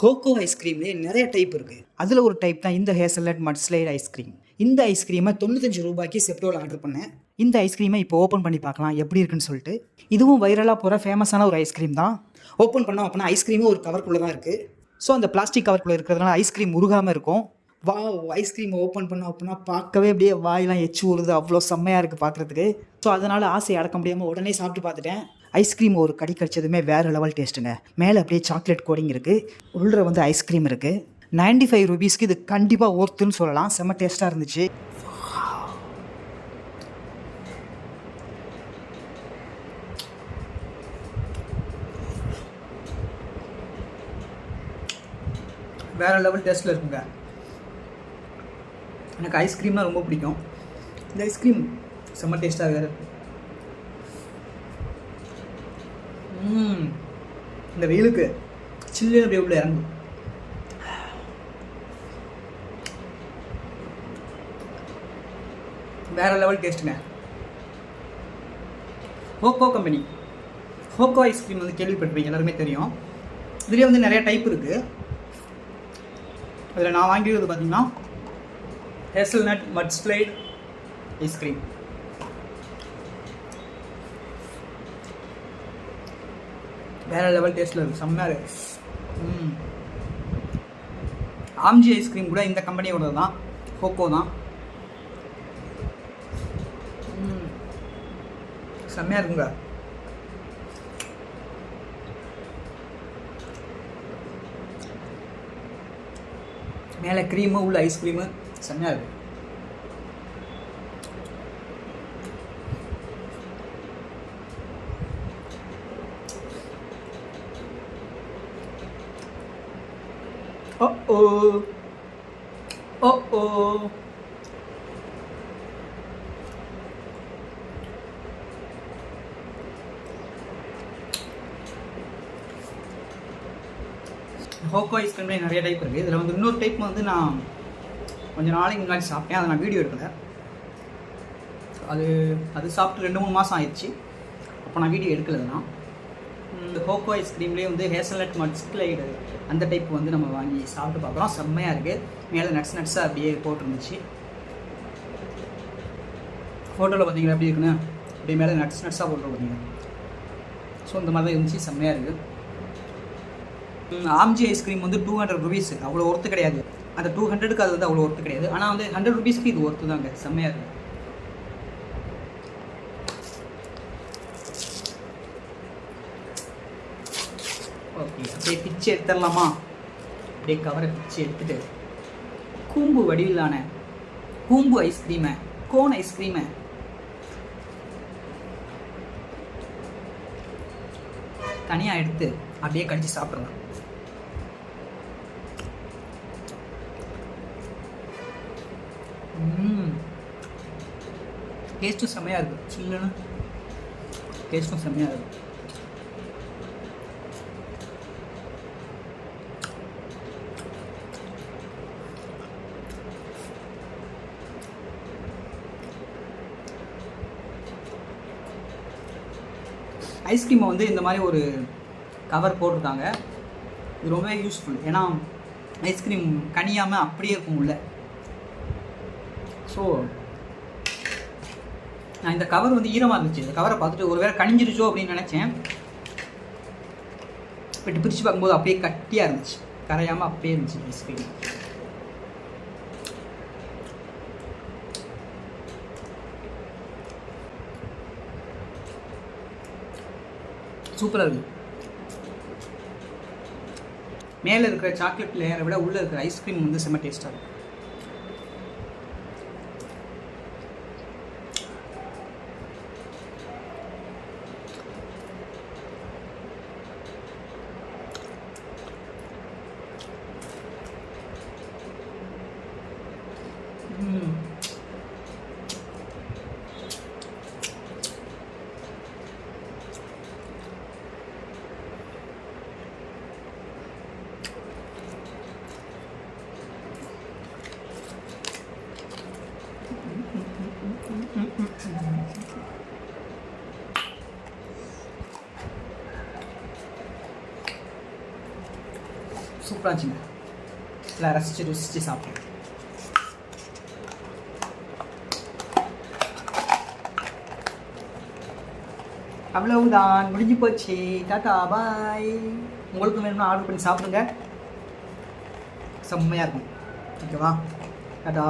ஹோக்கோ ஐஸ்கிரீம்லேயே நிறைய டைப் இருக்குது. அதில் ஒரு டைப் தான் இந்த ஹேசல்நட் மட் ஸ்லைட் ஐஸ்கிரீம். இந்த ஐஸ்கிரீமை 95 ரூபாய்க்கு செப்டோவில் ஆர்டர் பண்ணேன். இந்த ஐஸ்கிரீமை இப்போ ஓப்பன் பண்ணி பார்க்கலாம் எப்படி இருக்குன்னு சொல்லிட்டு. இதுவும் வைரலாக போகிற ஃபேமஸான ஒரு ஐஸ்கிரீம் தான். ஓப்பன் பண்ணோம் அப்படின்னா ஐஸ்கிரீமும் ஒரு கவர்க்குள்ளே தான் இருக்குது. ஸோ அந்த பிளாஸ்டிக் கவர்க்குள்ளே இருக்கிறதுனால ஐஸ்கிரீம் உருகாமல் இருக்கும். வா, ஐஸ்கிரீம் ஓப்பன் பண்ணோம் அப்படின்னா பார்க்கவே அப்படியே வாயெல்லாம் எச்சு ஊறுது, அவ்வளோ செம்மையாக இருக்குது பார்க்குறதுக்கு. ஸோ அதனால் ஆசையை அடக்க முடியாமல் உடனே சாப்பிட்டு பார்த்துட்டேன். ஐஸ்கிரீம் ஒரு கடி கடிச்சதுமே வேறு லெவல் டேஸ்ட்டுங்க. மேலே அப்படியே சாக்லேட் கோடிங் இருக்குது, உள்ள வந்து ஐஸ்கிரீம் இருக்குது. 95 ரூபீஸ்க்கு இது கண்டிப்பாக ஒர்த்துன்னு சொல்லலாம். செம்ம டேஸ்ட்டாக இருந்துச்சு. வேறு லெவல் டேஸ்ட்டில் இருக்குங்க. எனக்கு ஐஸ்கிரீம்லாம் ரொம்ப பிடிக்கும். இந்த ஐஸ்கிரீம் செம்ம டேஸ்ட்டாக வேறு இருக்குது. இந்த வெயிலுக்கு சில்லுன்னு அப்படியே உள்ள இறங்கும். வேறு லெவல் டேஸ்ட்டுங்க. ஹோக்கோ கம்பெனி ஹோக்கோ ஐஸ்கிரீம் வந்து கேள்விப்பட்டிருப்பீங்க, எல்லாருமே தெரியும். இதுலேயே வந்து நிறைய டைப் இருக்குது. அதில் நான் வாங்கியது பார்த்தீங்கன்னா ஹேசல்நட் மட் ஸ்லைட் ஐஸ்கிரீம். வேறு லெவல் டேஸ்ட்டில் இருக்குது, செம்மையாக இருக்குது. ஆம்ஜி ஐஸ்கிரீம் கூட இந்த கம்பெனியோட தான், ஹோக்கோ தான். செம்மையாக இருக்குங்க. மேலே க்ரீமு உள்ள ஐஸ்கிரீமு செம்மையாக இருக்குது. ஹோக்கோ ஐஸ்கிரீம்லேயே நிறைய டைப் இருக்குது. இதில் வந்து இன்னொரு டைப் வந்து நான் கொஞ்சம் நாளைக்கு முன்னாடி சாப்பிட்டேன், அதை நான் வீடியோ எடுக்கலை. அது சாப்பிட்டு 2-3 மாதம் ஆயிடுச்சு. அப்போ நான் வீடியோ எடுக்கலைன்னா இந்த ஹோக்கோ ஐஸ்கிரீம்லேயே வந்து ஹேசல்நட் மட் ஸ்லைடு அந்த டைப் வந்து நம்ம வாங்கி சாப்பிட்டு பார்க்குறோம். செம்மையாக இருக்குது. மேலே நட்ஸாக அப்படியே போட்டுருந்துச்சு. ஃபோட்டோவில் பார்த்தீங்கன்னா எப்படி இருக்குன்னு அப்படியே மேலே நட்ஸாக போட்டு பார்த்தீங்க. ஸோ இந்த மாதிரி தான் இருந்துச்சு, செம்மையாக இருக்குது. ஆம்ஜி ஐஸ்கிரீம் வந்து 200 ரூபீஸ், அவ்வளோ ஒர்த்து கிடையாது. அந்த 200க்கு அது வந்து அவ்வளோ ஒர்த்து கிடையாது. ஆனால் வந்து 100 ரூபீஸ்க்கு இது ஒர்த்து தாங்க, செம்மையாக இருக்குது. ஓகே, அப்படியே பிச்சு எடுத்துடலாமா? அப்படியே கவரை பிச்சு எடுத்துட்டு கூம்பு வடிவிலான கூம்பு ஐஸ்கிரீமை, கோன் ஐஸ்கிரீமை தனியாக எடுத்து அப்படியே கடிச்சு சாப்பிட்றலாம். டேஸ்ட்டும் செம்மையாக இருக்குது. சில்லுன்னு டேஸ்ட்டும் செம்மையாக இருக்குது. ஐஸ்கிரீமை வந்து இந்த மாதிரி ஒரு கவர் போட்டிருக்காங்க. இது ரொம்பவே யூஸ்ஃபுல். ஏன்னா ஐஸ்கிரீம் கனியாமல் அப்படியே இருக்கும் உள்ள. ஸோ நான் இந்த கவர் வந்து ஈரமாக இருந்துச்சு. இந்த கவரை பார்த்துட்டு ஒரு வேளை கனிஞ்சிருச்சோ அப்படின்னு நினச்சேன். பட் பிரித்து பார்க்கும்போது அப்படியே கட்டியாக இருந்துச்சு, கரையாமல் அப்படியே இருந்துச்சு ஐஸ்கிரீம். சூப்பராக இருக்குது. மேலே இருக்கிற சாக்லேட் லேயரை விட உள்ளே இருக்கிற ஐஸ்கிரீம் வந்து செம்ம டேஸ்ட்டாக இருக்கும். சூப்பராக இருந்துச்சுங்க. இல்லை ரசித்து ருசித்து சாப்பிட்டேன். அவ்வளவுதான், முடிஞ்சு போச்சு. டாட்டா பாய். உங்களுக்கு வேணும்னா ஆர்டர் பண்ணி சாப்பிடுங்க, செம்மையாக இருக்கும். ஓகேவா? டாட்டா.